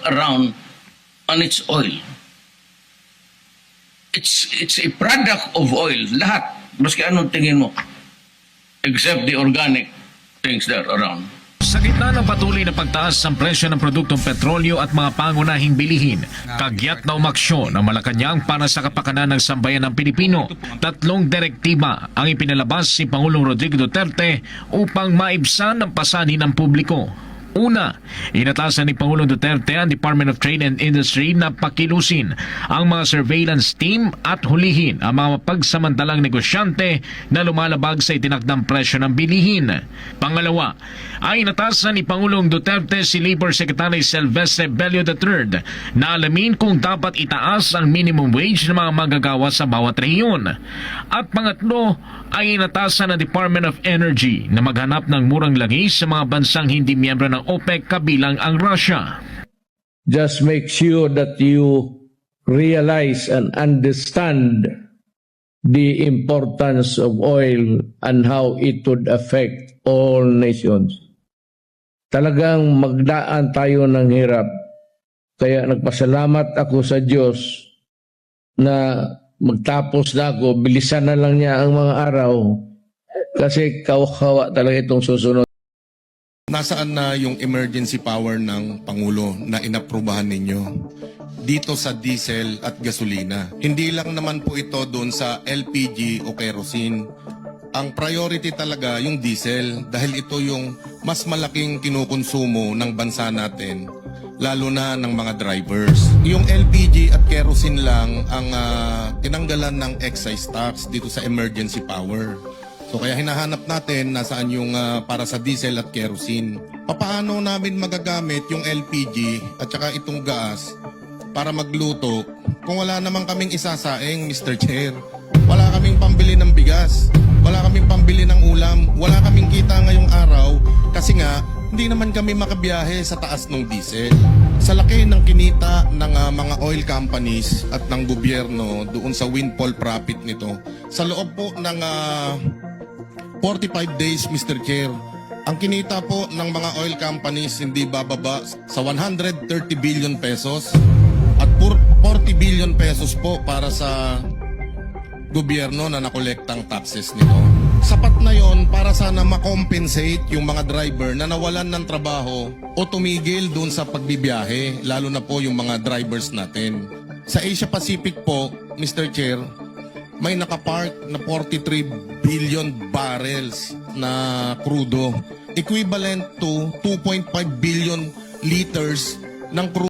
around on its oil. It's a product of oil. Lahat. Maski anong tingin mo. Except the organic things that are around. Sa gitna ng patuloy na pagtaas ng presyo ng produktong petrolyo at mga pangunahing bilihin, kagyat na umaksyon ng Malacanang para sa kapakanan ng sambayan ng Pilipino. 3 direktiba ang ipinalabas si Pangulong Rodrigo Duterte upang maibsan ang pasanin ng publiko. Una, inatasan ni Pangulong Duterte ang Department of Trade and Industry na pakilusin ang mga surveillance team at hulihin ang mga pagsamantalang negosyante na lumalabag sa itinakdang presyo ng bilihin. Pangalawa, ay inatasan ni Pangulong Duterte si Labor Secretary Silvestre Bello III na alamin kung dapat itaas ang minimum wage ng mga manggagawa sa bawat rehiyon. At pangatlo, ay inatasan ng Department of Energy na maghanap ng murang langis sa mga bansang hindi miyembro ng OPEC kabilang ang Russia. Just make sure that you realize and understand the importance of oil and how it would affect all nations. Talagang magdaan tayo ng hirap. Kaya nagpasalamat ako sa Diyos na magtapos na ako, bilisan na lang niya ang mga araw kasi kawawa talaga itong susunod. Nasaan na yung emergency power ng Pangulo na inaprubahan ninyo dito sa diesel at gasolina? Hindi lang naman po ito doon sa LPG o kerosene. Ang priority talaga yung diesel dahil ito yung mas malaking kinukonsumo ng bansa natin, lalo na ng mga drivers. Yung LPG at kerosene lang ang tinanggalan ng excise tax dito sa emergency power. So kaya hinahanap natin nasaan yung para sa diesel at kerosene. Paano namin magagamit yung LPG at saka itong gas para magluto kung wala namang kaming isasaing, Mr. Chair? Wala kaming pambili ng bigas, wala kaming pambili ng ulam, wala kaming kita ngayong araw kasi nga hindi naman kami makabiyahe sa taas ng diesel. Sa laki ng kinita ng mga oil companies at ng gobyerno doon sa windfall profit nito, sa loob po ng 45 days, Mr. Chair, ang kinita po ng mga oil companies hindi bababa sa 130 billion pesos at 40 billion pesos po para sa gobyerno na nakolektang taxes nito. Sapat na yon para sana makompensate yung mga driver na nawalan ng trabaho o tumigil doon sa pagbibiyahe, lalo na po yung mga drivers natin. Sa Asia Pacific po, Mr. Chair, may nakapark na 43 billion barrels na crudo, equivalent to 2.5 billion liters ng crude.